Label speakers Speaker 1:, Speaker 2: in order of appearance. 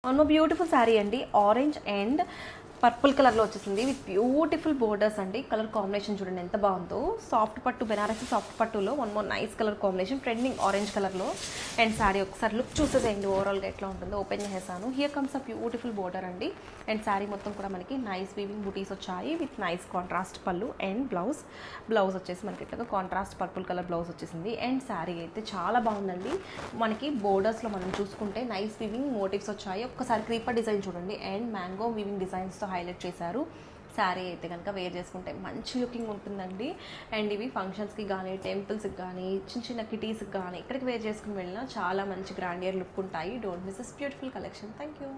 Speaker 1: One more beautiful sari అండి. Orange and purple కలర్లో వచ్చేసింది విత్ బ్యూటిఫుల్ బోర్డర్స్ అండి. కలర్ కాంబినేషన్ చూడండి ఎంత బాగుందో. సాఫ్ట్ పట్టు, బెనారసి సాఫ్ట్ పట్టులో one more nice colour combination, trending orange కలర్లో. అండ్ శారీ ఒకసారి లుక్ చూసేసేయండి ఓవరాల్గా ఎట్లా ఉంటుందో. ఓపెన్ చేసేసాను. Here comes a beautiful border అండి. అండ్ శారీ మొత్తం కూడా మనకి నైస్ వీవింగ్ బూటీస్ వచ్చాయి విత్ నైస్ కాంట్రాస్ట్ పళ్ళు. అండ్ బ్లౌజ్ వచ్చేసి మనకి ఇట్లా కాంట్రాస్ట్ పర్పుల్ కలర్ బ్లౌజ్ వచ్చేసింది. అండ్ శారీ అయితే చాలా బాగుందండి. మనకి బోర్డర్స్లో మనం చూసుకుంటే నైస్ వీవింగ్ మోటివ్స్ వచ్చాయి. ఒక్కసారి క్రీపర్ డిజైన్ చూడండి. అండ్ మ్యాంగో వీవింగ్ డిజైన్స్తో హైలైట్ చేశారు. శారీ అయితే కనుక వేర్ చేసుకుంటే మంచి లుకింగ్ ఉంటుందండి. అండ్ ఇవి ఫంక్షన్స్కి కానీ, టెంపుల్స్కి కానీ, చిన్న చిన్న కిటీస్కి కానీ, ఎక్కడికి వేర్ చేసుకుని వెళ్ళినా చాలా మంచి గ్రాండియర్ లుక్ ఉంటాయి. Don't miss this beautiful collection. Thank you.